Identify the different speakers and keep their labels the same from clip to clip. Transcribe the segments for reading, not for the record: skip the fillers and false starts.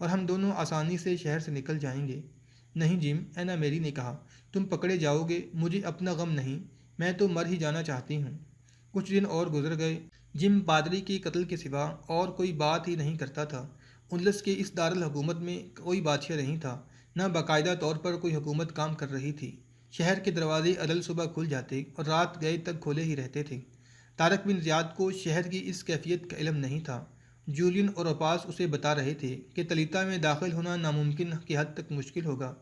Speaker 1: اور ہم دونوں آسانی سے شہر سے نکل جائیں گے۔ نہیں جم، اینا میری نے کہا، تم پکڑے جاؤ گے، مجھے اپنا غم نہیں، میں تو مر ہی جانا چاہتی ہوں۔ کچھ دن اور گزر گئے۔ جم پادری کے قتل کے سوا اور کوئی بات ہی نہیں کرتا تھا۔ اندلس کے اس دارالحکومت میں کوئی بادشاہ نہیں تھا، نہ باقاعدہ طور پر کوئی حکومت کام کر رہی تھی۔ شہر کے دروازے عدل صبح کھل جاتے اور رات گئے تک کھلے ہی رہتے تھے۔ طارق بن زیاد کو شہر کی اس کیفیت کا علم نہیں تھا۔ جولین اور اوپاس اسے بتا رہے تھے کہ تلیتا میں داخل ہونا ناممکن کی حد تک مشکل ہوگا،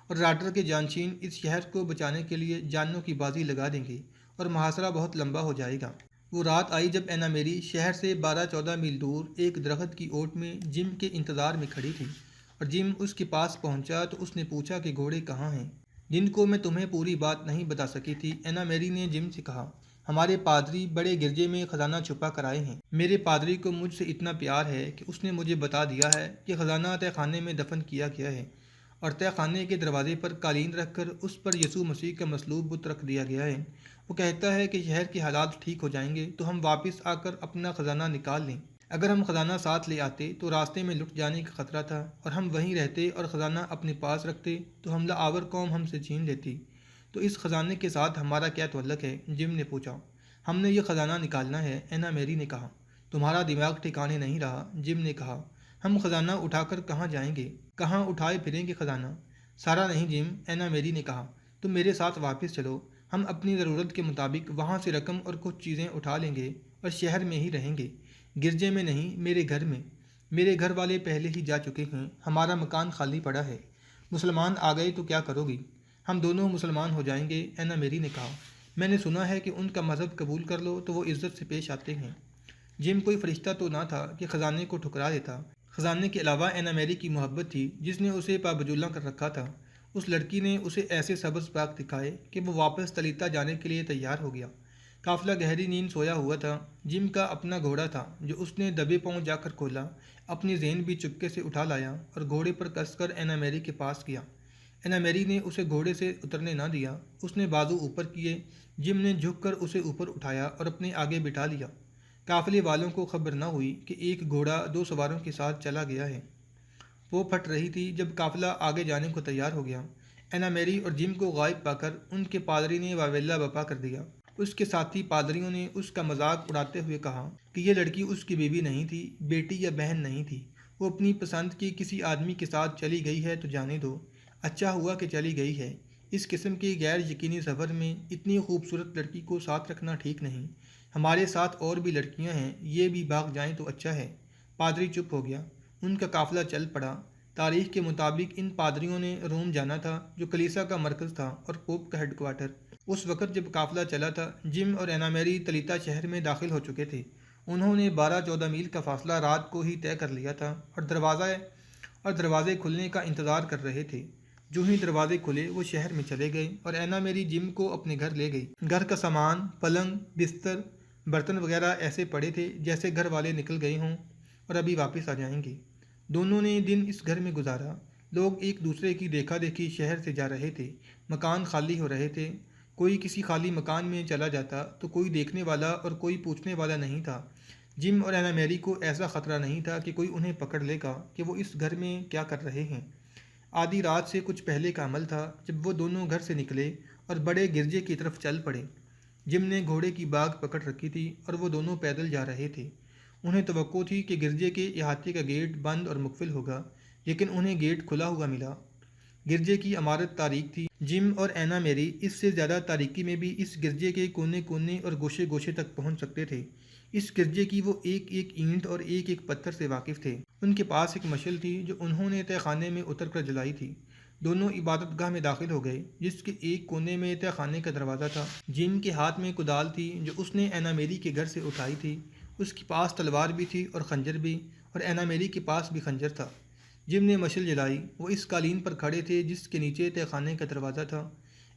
Speaker 1: اور راڈر کے جانشین اس شہر کو بچانے کے لیے جانوں کی بازی لگا دیں گے اور محاصرہ بہت لمبا ہو جائے گا۔ وہ رات آئی جب اینا میری شہر سے 12-14 میل دور ایک درخت کی اوٹ میں جم کے انتظار میں کھڑی تھی، اور جم اس کے پاس پہنچا تو اس نے پوچھا کہ گھوڑے کہاں ہیں؟ جن کو میں تمہیں پوری بات نہیں بتا سکی تھی، اینا میری نے جم سے کہا، ہمارے پادری بڑے گرجے میں خزانہ چھپا کر آئے ہیں۔ میرے پادری کو مجھ سے اتنا پیار ہے کہ اس نے مجھے بتا دیا ہے کہ خزانہ تہ خانے میں دفن کیا گیا ہے، اور تہ خانے کے دروازے پر قالین رکھ کر اس پر یسوع مسیح کا مصلوب بت رکھ دیا گیا ہے۔ وہ کہتا ہے کہ شہر کے حالات ٹھیک ہو جائیں گے تو ہم واپس آ کر اپنا خزانہ نکال لیں۔ اگر ہم خزانہ ساتھ لے آتے تو راستے میں لٹ جانے کا خطرہ تھا، اور ہم وہیں رہتے اور خزانہ اپنے پاس رکھتے تو حملہ آور قوم ہم سے چھین لیتی۔ تو اس خزانے کے ساتھ ہمارا کیا تعلق ہے؟ جم نے پوچھا۔ ہم نے یہ خزانہ نکالنا ہے، اینا میری نے کہا۔ تمہارا دماغ ٹھکانے نہیں رہا، جم نے کہا۔ ہم خزانہ اٹھا کر کہاں جائیں گے؟ کہاں اٹھائے پھریں گے خزانہ؟ سارا نہیں جم، اینا میری نے کہا، تم میرے ساتھ واپس چلو، ہم اپنی ضرورت کے مطابق وہاں سے رقم اور کچھ چیزیں اٹھا لیں گے اور شہر میں ہی رہیں گے، گرجے میں نہیں، میرے گھر میں۔ میرے گھر والے پہلے ہی جا چکے ہیں، ہمارا مکان خالی پڑا ہے۔ مسلمان آ گئے تو کیا کرو گی؟ ہم دونوں مسلمان ہو جائیں گے، اینا میری نے کہا۔ میں نے سنا ہے کہ ان کا مذہب قبول کر لو تو وہ عزت سے پیش آتے ہیں۔ جم کوئی فرشتہ تو نہ تھا کہ خزانے کو ٹھکرا دیتا۔ خزانے کے علاوہ اینا میری کی محبت تھی جس نے اسے پابجولہ کر رکھا تھا۔ اس لڑکی نے اسے ایسے سبز باغ دکھائے کہ وہ واپس تلیتا جانے کے لیے تیار ہو گیا۔ قافلہ گہری نیند سویا ہوا تھا۔ جم کا اپنا گھوڑا تھا جو اس نے دبے پاؤں جا کر کھولا، اپنی زین بھی چپکے سے اٹھا لایا اور گھوڑے پر کس کر اینا میری کے پاس کیا۔ اینا میری نے اسے گھوڑے سے اترنے نہ دیا، اس نے بازو اوپر کیے۔ جم نے جھک کر اسے اوپر اٹھایا اور اپنے آگے بٹھا لیا۔ قافلے والوں کو خبر نہ ہوئی کہ ایک گھوڑا 2 سواروں کے ساتھ چلا گیا ہے۔ وہ پھٹ رہی تھی جب قافلہ آگے جانے کو تیار ہو گیا۔ اینا میری اور جم کو غائب پا کر ان کے پادری نے واویلا بپا کر دیا۔ اس کے ساتھی پادریوں نے اس کا مذاق اڑاتے ہوئے کہا کہ یہ لڑکی اس کی بیوی نہیں تھی، بیٹی یا بہن نہیں تھی، وہ اپنی پسند کی کسی آدمی کے ساتھ چلی گئی ہے تو جانے دو، اچھا ہوا کہ چلی گئی ہے۔ اس قسم کے غیر یقینی سفر میں اتنی خوبصورت لڑکی کو ساتھ رکھنا ٹھیک نہیں۔ ہمارے ساتھ اور بھی لڑکیاں ہیں، یہ بھی بھاگ جائیں تو اچھا ہے۔ پادری چپ ہو گیا۔ ان کا قافلہ چل پڑا۔ تاریخ کے مطابق ان پادریوں نے روم جانا تھا جو کلیسا کا مرکز تھا اور پوپ کا ہیڈ کوارٹر۔ اس وقت جب قافلہ چلا تھا، جم اور اینا میری تلیتا شہر میں داخل ہو چکے تھے۔ انہوں نے 12-14 میل کا فاصلہ رات کو ہی طے کر لیا تھا اور دروازے کھلنے کا انتظار کر رہے تھے۔ جو ہی دروازے کھلے وہ شہر میں چلے گئے اور اینا میری جم کو اپنے گھر لے گئی۔ گھر کا سامان، پلنگ، بستر، برتن وغیرہ ایسے پڑے تھے جیسے گھر والے نکل گئے ہوں اور ابھی واپس آ جائیں گے۔ دونوں نے دن اس گھر میں گزارا۔ لوگ ایک دوسرے کی دیکھا دیکھی شہر سے جا رہے تھے، مکان خالی ہو رہے تھے۔ کوئی کسی خالی مکان میں چلا جاتا تو کوئی دیکھنے والا اور کوئی پوچھنے والا نہیں تھا۔ جم اور اینا میری کو ایسا خطرہ نہیں تھا کہ کوئی انہیں پکڑ لے گا کہ وہ اس گھر میں کیا کر رہے ہیں۔ آدھی رات سے کچھ پہلے کا عمل تھا جب وہ دونوں گھر سے نکلے اور بڑے گرجے کی طرف چل پڑے۔ جم نے گھوڑے کی باگ پکڑ رکھی تھی اور وہ دونوں پیدل جا رہے تھے۔ انہیں توقع تھی کہ گرجے کے احاطے کا گیٹ بند اور مقفل ہوگا، لیکن انہیں گیٹ کھلا ہوا ملا۔ گرجے کی عمارت تاریک تھی۔ جم اور اینا میری اس سے زیادہ تاریکی میں بھی اس گرجے کے کونے کونے اور گوشے گوشے تک پہنچ سکتے تھے۔ اس گرجے کی وہ ایک ایک اینٹ اور ایک ایک پتھر سے واقف تھے۔ ان کے پاس ایک مشل تھی جو انہوں نے تہ خانے میں اتر کر جلائی تھی۔ دونوں عبادت گاہ میں داخل ہو گئے جس کے ایک کونے میں تہ خانے کا دروازہ تھا۔ جم کے ہاتھ میں کدال تھی جو اس نے اینا میری کے گھر سے اٹھائی تھی۔ اس کے پاس تلوار بھی تھی اور خنجر بھی، اور اینا میری کے پاس بھی خنجر تھا۔ جم نے مشل جلائی۔ وہ اس قالین پر کھڑے تھے جس کے نیچے تہ خانے کا دروازہ تھا۔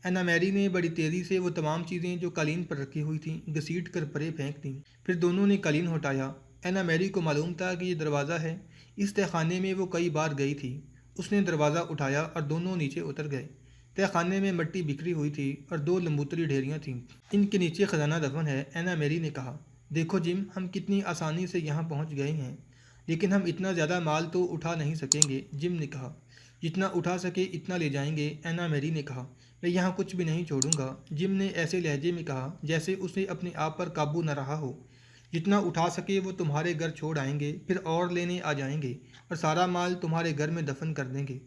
Speaker 1: اینا میری نے بڑی تیزی سے وہ تمام چیزیں جو قالین پر رکھی ہوئی تھیں گھسیٹ کر پرے پھینک دیں۔ پھر دونوں نے قالین ہٹایا۔ اینا میری کو معلوم تھا کہ یہ دروازہ ہے۔ اس تہ خانے میں وہ کئی بار گئی تھی۔ اس نے دروازہ اٹھایا اور دونوں نیچے اتر گئے۔ تہ خانے میں مٹی بکھری ہوئی تھی اور 2 لمبوتری ڈھیریاں تھیں۔ ان کے نیچے خزانہ دفن ہے، اینا میری نے کہا۔ دیکھو جم، ہم کتنی آسانی سے یہاں پہنچ گئے ہیں۔ لیکن ہم اتنا زیادہ مال تو اٹھا نہیں سکیں گے، جم نے کہا۔ جتنا اٹھا سکے اتنا لے جائیں گے، اینا میری نے کہا۔ میں یہاں کچھ بھی نہیں چھوڑوں گا، جم نے ایسے لہجے میں کہا جیسے اسے اپنے آپ پر قابو نہ رہا ہو۔ جتنا اٹھا سکے وہ تمہارے گھر چھوڑ آئیں گے، پھر اور لینے آ جائیں گے اور سارا مال تمہارے گھر میں دفن کر دیں گے۔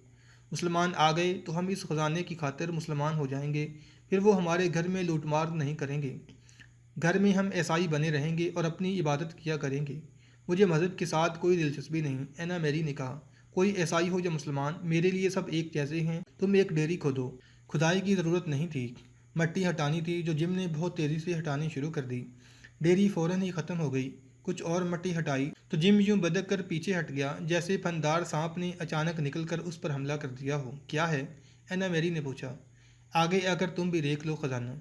Speaker 1: مسلمان آ گئے تو ہم اس خزانے کی خاطر مسلمان ہو جائیں گے، پھر وہ ہمارے گھر میں لوٹ مار نہیں کریں گے۔ گھر میں ہم عیسائی بنے رہیں گے اور اپنی عبادت کیا کریں گے۔ مجھے مذہب کے ساتھ کوئی دلچسپی نہیں، اینا میری نے کہا۔ کوئی عیسائی ہو یا مسلمان، میرے لیے سب ایک جیسے ہیں۔ تم ایک ڈیری کھودو۔ کھدائی کی ضرورت نہیں تھی، مٹی ہٹانی تھی جو جم نے بہت تیزی سے ہٹانی شروع کر دی۔ ڈیری فوراً ہی ختم ہو گئی۔ کچھ اور مٹی ہٹائی تو جم یوں بدک کر پیچھے ہٹ گیا جیسے پھندار سانپ نے اچانک نکل کر اس پر حملہ کر دیا ہو۔ کیا ہے؟ اینا میری نے پوچھا۔ آگے آ کر تم بھی دیکھ لو خزانہ،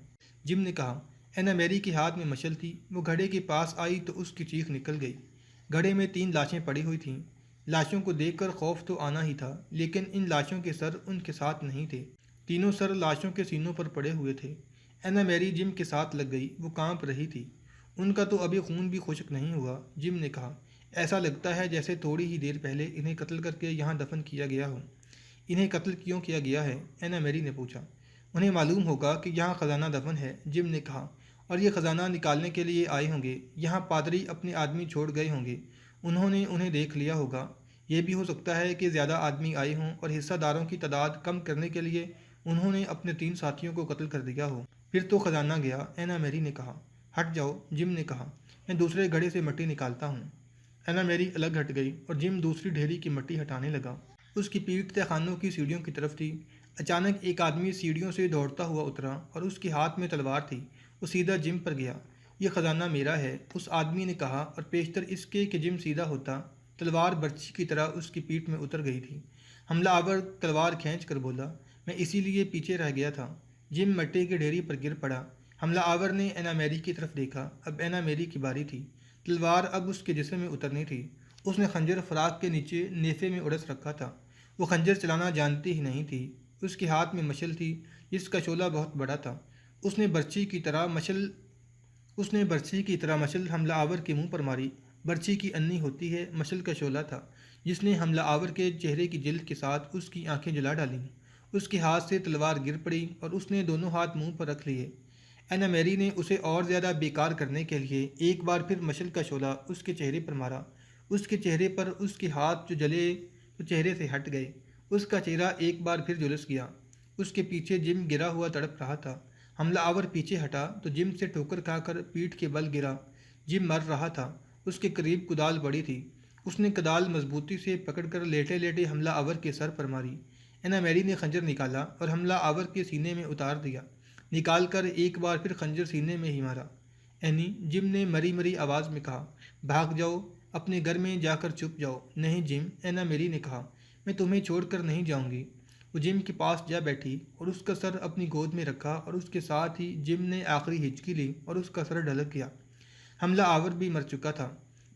Speaker 1: جم نے کہا۔ اینا میری کے ہاتھ میں مشل تھی، وہ گھڑے کے پاس آئی تو اس کی چیخ نکل گئی۔ گھڑے میں 3 لاشیں پڑی ہوئی تھیں۔ لاشوں کو دیکھ کر خوف تو آنا ہی تھا، لیکن ان لاشوں کے سر ان کے ساتھ نہیں تھے۔ تینوں سر لاشوں کے سینوں پر پڑے ہوئے تھے۔ اینا میری جم کے ساتھ لگ گئی، وہ کانپ رہی تھی۔ ان کا تو ابھی خون بھی خشک نہیں ہوا، جم نے کہا۔ ایسا لگتا ہے جیسے تھوڑی ہی دیر پہلے انہیں قتل کر کے یہاں دفن کیا گیا ہو۔ انہیں قتل کیوں کیا گیا ہے؟ اینا میری نے پوچھا۔ انہیں معلوم ہوگا کہ یہاں خزانہ دفن ہے، جم نے کہا، اور یہ خزانہ نکالنے کے لیے آئے ہوں گے۔ یہاں پادری اپنے آدمی چھوڑ گئے ہوں گے، انہوں نے انہیں دیکھ لیا ہوگا۔ یہ بھی ہو سکتا ہے کہ زیادہ آدمی آئے ہوں اور حصہ داروں کی تعداد کم کرنے کے لیے انہوں نے اپنے 3 ساتھیوں کو قتل کر دیا ہو۔ پھر تو خزانہ گیا، اینا میری نے کہا۔ ہٹ جاؤ، جم نے کہا، میں دوسرے گھڑے سے مٹی نکالتا ہوں۔ اینا میری الگ ہٹ گئی اور جم دوسری ڈھیری کی مٹی ہٹانے لگا۔ اس کی پیٹھ تہ خانوں کی سیڑھیوں کی طرف تھی۔ اچانک ایک آدمی سیڑھیوں سے دوڑتا ہوا اترا اور اس کے ہاتھ میں تلوار تھی۔ وہ سیدھا جم پر گیا۔ یہ خزانہ میرا ہے، اس آدمی نے کہا، اور پیشتر اس کے کہ جم سیدھا ہوتا، تلوار برچھی کی طرح اس کی پیٹھ میں اتر گئی تھی۔ حملہ آور تلوار کھینچ کر بولا، میں اسی لیے پیچھے رہ گیا تھا۔ جم مٹی کی ڈھیری پر گر پڑا۔ حملہ آور نے اینا میری کی طرف دیکھا۔ اب اینا میری کی باری تھی۔ تلوار اب اس کے جسم میں اترنی تھی۔ اس نے خنجر فراق کے نیچے نیفے میں اڑس رکھا تھا۔ وہ خنجر چلانا جانتی ہی نہیں تھی۔ اس کے ہاتھ میں مشل تھی جس کا شعلہ بہت بڑا تھا۔ اس نے برچھی کی طرح مشل حملہ آور کے منہ پر ماری۔ برچھی کی انی ہوتی ہے، مشل کا شعلہ تھا جس نے حملہ آور کے چہرے کی جلد کے ساتھ اس کی آنکھیں جلا ڈالیں۔ اس کے ہاتھ سے تلوار گر پڑی اور اس نے دونوں ہاتھ منہ پر رکھ لیے۔ اینا میری نے اسے اور زیادہ بیکار کرنے کے لیے ایک بار پھر مشل کا شعلہ اس کے چہرے پر مارا۔ اس کے چہرے پر اس کے ہاتھ جو جلے تو چہرے سے ہٹ گئے۔ اس کا چہرہ ایک بار پھر جھلس گیا۔ اس کے پیچھے جم گرا ہوا تڑپ رہا تھا۔ حملہ آور پیچھے ہٹا تو جم سے ٹھوکر کھا کر پیٹھ کے بل گرا۔ جم مر رہا تھا۔ اس کے قریب کدال پڑی تھی۔ اس نے کدال مضبوطی سے پکڑ کر لیٹے لیٹے حملہ آور کے سر پر ماری۔ اینا میری نے خنجر نکالا اور حملہ آور کے سینے میں اتار دیا۔ نکال کر ایک بار پھر خنجر سینے میں ہی مارا۔ اینی، جم نے مری مری آواز میں کہا، بھاگ جاؤ، اپنے گھر میں جا کر چھپ جاؤ۔ نہیں جم، اینا میری نے کہا، میں تمہیں چھوڑ کر نہیں جاؤں گی۔ وہ جم کے پاس جا بیٹھی اور اس کا سر اپنی گود میں رکھا اور اس کے ساتھ ہی جم نے آخری ہچکی لی اور اس کا سر ڈھلک گیا۔ حملہ آور بھی مر چکا تھا۔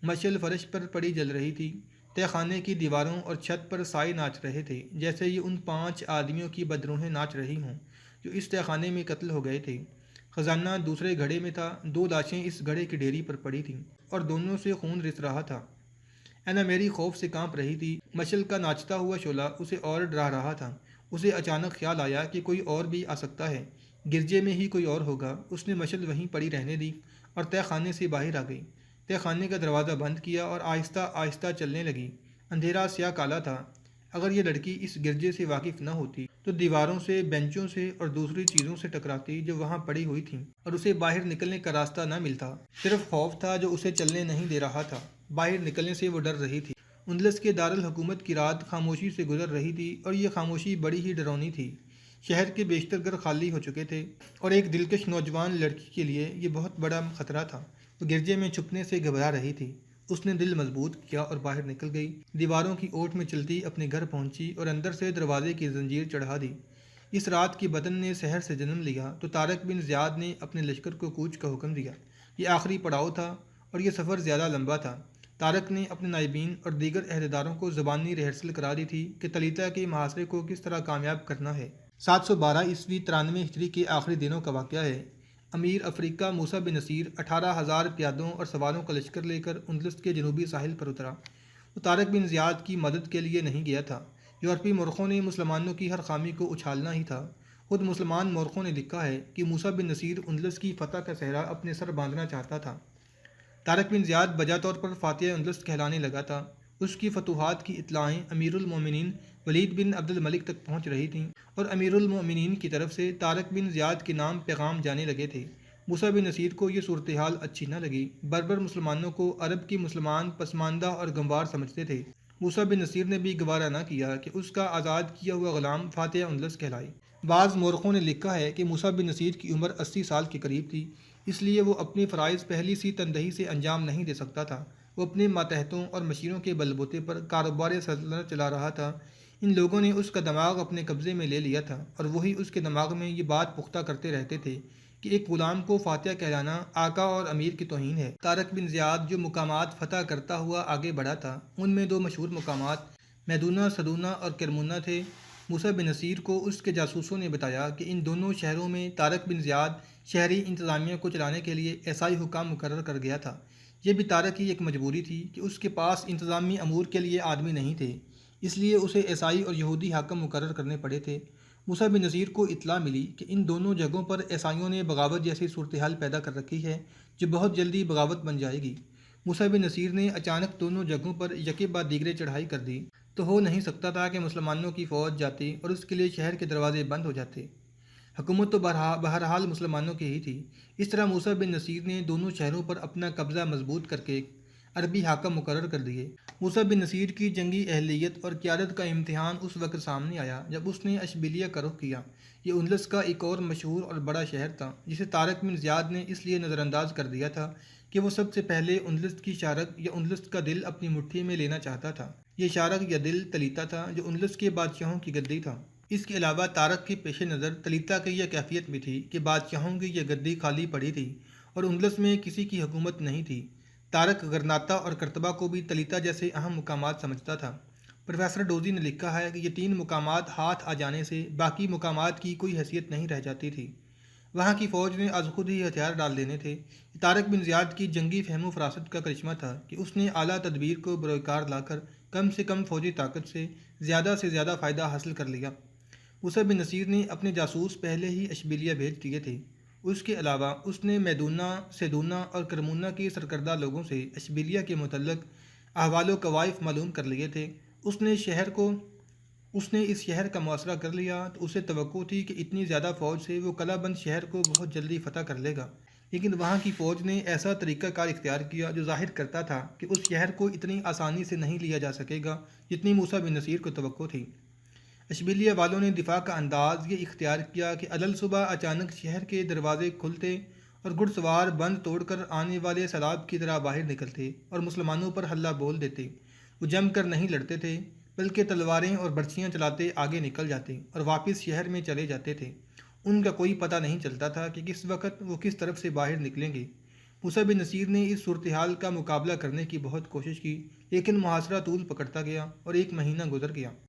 Speaker 1: مشعل فرش پر پڑی جل رہی تھی۔ تہ خانے کی دیواروں اور چھت پر سائے ناچ رہے تھے جیسے یہ ان 5 آدمیوں کی بدروحیں ناچ رہی ہوں جو اس تہ خانے میں قتل ہو گئے تھے۔ خزانہ دوسرے گھڑے میں تھا۔ 2 لاشیں اس گھڑے کی ڈھیری پر پڑی تھیں اور دونوں سے خون رس رہا تھا۔ اینا میری خوف سے کانپ رہی تھی۔ مشعل کا ناچتا ہوا شعلہ اسے اور ڈرا رہا تھا۔ اسے اچانک خیال آیا کہ کوئی اور بھی آ سکتا ہے، گرجے میں ہی کوئی اور ہوگا۔ اس نے مشعل وہیں پڑی رہنے دی اور تہ خانے سے باہر آ گئی۔ تہ خانے کا دروازہ بند کیا اور آہستہ آہستہ چلنے لگی۔ اندھیرا سیاہ کالا تھا۔ اگر یہ لڑکی اس گرجے سے واقف نہ ہوتی تو دیواروں سے، بینچوں سے اور دوسری چیزوں سے ٹکراتی جو وہاں پڑی ہوئی تھیں اور اسے باہر نکلنے کا راستہ نہ ملتا۔ صرف خوف تھا جو اسے چلنے نہیں دے رہا تھا۔ باہر نکلنے سے وہ ڈر رہی تھی۔ اندلس کے دارالحکومت کی رات خاموشی سے گزر رہی تھی اور یہ خاموشی بڑی ہی ڈراؤنی تھی۔ شہر کے بیشتر گھر خالی ہو چکے تھے اور ایک دلکش نوجوان لڑکی کے لیے یہ بہت بڑا خطرہ تھا۔ وہ گرجے میں چھپنے سے گھبرا رہی تھی۔ اس نے دل مضبوط کیا اور باہر نکل گئی۔ دیواروں کی اوٹ میں چلتی اپنے گھر پہنچی اور اندر سے دروازے کی زنجیر چڑھا دی۔ اس رات کی بدن نے سحر سے جنم لیا تو طارق بن زیاد نے اپنے لشکر کو کوچ کا حکم دیا۔ یہ آخری پڑاؤ تھا اور یہ سفر زیادہ لمبا تھا۔ طارق نے اپنے نائبین اور دیگر عہدیداروں کو زبانی ریہرسل کرا دی تھی کہ طلیطہ کے محاصرے کو کس طرح کامیاب کرنا ہے۔ 712 عیسوی 93 ہجری کے آخری دنوں کا واقعہ ہے۔ امیر افریقہ موسیٰ بن نصیر 18,000 پیادوں اور سواروں کا لشکر لے کر اندلس کے جنوبی ساحل پر اترا۔ وہ طارق بن زیاد کی مدد کے لیے نہیں گیا تھا۔ یورپی مورخوں نے مسلمانوں کی ہر خامی کو اچھالنا ہی تھا۔ خود مسلمان مورخوں نے لکھا ہے کہ موسیٰ بن نصیر اندلس کی فتح کا صحرا اپنے سر باندھنا چاہتا تھا۔ طارق بن زیاد بجا طور پر فاتح اندلس کہلانے لگا تھا۔ اس کی فتوحات کی اطلاعیں امیر المومنین ولید بن عبد الملک تک پہنچ رہی تھیں اور امیر المومنین کی طرف سے طارق بن زیاد کے نام پیغام جانے لگے تھے۔ موسیٰ بن نصیر کو یہ صورتحال اچھی نہ لگی۔ بربر مسلمانوں کو عرب کی مسلمان پسماندہ اور گنوار سمجھتے تھے۔ موسیٰ بن نصیر نے بھی گوارا نہ کیا کہ اس کا آزاد کیا ہوا غلام فاتح اندلس کہلائے۔ بعض مورخوں نے لکھا ہے کہ موسیٰ بن نصیر کی عمر 80 سال کے قریب تھی، اس لیے وہ اپنے فرائض پہلی سی تندہی سے انجام نہیں دے سکتا تھا۔ وہ اپنے ماتحتوں اور مشیروں کے بل بوتے پر کاروبار سلطنت چلا رہا تھا۔ ان لوگوں نے اس کا دماغ اپنے قبضے میں لے لیا تھا اور وہی اس کے دماغ میں یہ بات پختہ کرتے رہتے تھے کہ ایک غلام کو فاتح کہلانا آقا اور امیر کی توہین ہے۔ طارق بن زیاد جو مقامات فتح کرتا ہوا آگے بڑھا تھا، ان میں دو مشہور مقامات میدونہ سدونہ اور کرمونہ تھے۔ موسیٰ بن نصیر کو اس کے جاسوسوں نے بتایا کہ ان دونوں شہروں میں طارق بن زیاد شہری انتظامیہ کو چلانے کے لیے عیسائی حکام مقرر کر گیا تھا۔ یہ بھی طارق کی ایک مجبوری تھی کہ اس کے پاس انتظامی امور کے لیے آدمی نہیں تھے، اس لیے اسے عیسائی اور یہودی حاکم مقرر کرنے پڑے تھے۔ موسیٰ بن نصیر کو اطلاع ملی کہ ان دونوں جگہوں پر عیسائیوں نے بغاوت جیسی صورتحال پیدا کر رکھی ہے جو بہت جلدی بغاوت بن جائے گی۔ موسیٰ بن نصیر نے اچانک دونوں جگہوں پر یکے بعد دیگرے چڑھائی کر دی تو ہو نہیں سکتا تھا کہ مسلمانوں کی فوج جاتی اور اس کے لیے شہر کے دروازے بند ہو جاتے۔ حکومت تو بہرحال مسلمانوں کی ہی تھی۔ اس طرح موسیٰ بن نصیر نے دونوں شہروں پر اپنا قبضہ مضبوط کر کے عربی حاکم مقرر کر دیے۔ موسیٰ بن نصیر کی جنگی اہلیت اور قیادت کا امتحان اس وقت سامنے آیا جب اس نے اشبیلیہ کا رخ کیا۔ یہ اندلس کا ایک اور مشہور اور بڑا شہر تھا جسے طارق بن زیاد نے اس لیے نظر انداز کر دیا تھا کہ وہ سب سے پہلے اندلس کی شارک یا اندلس کا دل اپنی مٹھی میں لینا چاہتا تھا۔ یہ شارک یا دل تلیتا تھا جو اندلس کے بادشاہوں کی گدی تھا۔ اس کے علاوہ طارق کے پیش نظر تلیتا کی یہ کیفیت بھی تھی کہ بادشاہوں کی یہ گدی خالی پڑی تھی اور اندلس میں کسی کی حکومت نہیں تھی۔ طارق غرناطہ اور کرتبہ کو بھی تلیتا جیسے اہم مقامات سمجھتا تھا۔ پروفیسر ڈوزی نے لکھا ہے کہ یہ تین مقامات ہاتھ آ جانے سے باقی مقامات کی کوئی حیثیت نہیں رہ جاتی تھی۔ وہاں کی فوج نے از خود ہی ہتھیار ڈال دینے تھے۔ طارق بن زیاد کی جنگی فہم و فراست کا کرشمہ تھا کہ اس نے اعلیٰ تدبیر کو بروئے کار لا کر کم سے کم فوجی طاقت سے زیادہ فائدہ حاصل کر لیا۔ موسیٰ بن نصیر نے اپنے جاسوس پہلے ہی اشبیلیہ بھیج دیے تھے۔ اس کے علاوہ اس نے میدونہ، سیدونہ اور کرمونہ کے سرکردہ لوگوں سے اشبیلیہ کے متعلق احوال و کوائف معلوم کر لیے تھے۔ اس نے اس شہر کا محاصرہ کر لیا تو اسے توقع تھی کہ اتنی زیادہ فوج سے وہ قلعہ بند شہر کو بہت جلدی فتح کر لے گا، لیکن وہاں کی فوج نے ایسا طریقہ کار اختیار کیا جو ظاہر کرتا تھا کہ اس شہر کو اتنی آسانی سے نہیں لیا جا سکے گا جتنی موسیٰ بن نصیر کو توقع تھی۔ اشبیلیہ والوں نے دفاع کا انداز یہ اختیار کیا کہ علل صبح اچانک شہر کے دروازے کھلتے اور گھڑ سوار بند توڑ کر آنے والے سیلاب کی طرح باہر نکلتے اور مسلمانوں پر حلہ بول دیتے۔ وہ جم کر نہیں لڑتے تھے بلکہ تلواریں اور برچیاں چلاتے آگے نکل جاتے اور واپس شہر میں چلے جاتے تھے۔ ان کا کوئی پتہ نہیں چلتا تھا کہ کس وقت وہ کس طرف سے باہر نکلیں گے۔ موسیٰ بن نصیر نے اس صورتحال کا مقابلہ کرنے کی بہت کوشش کی، لیکن محاصرہ طول پکڑتا گیا اور 1 مہینہ گزر گیا۔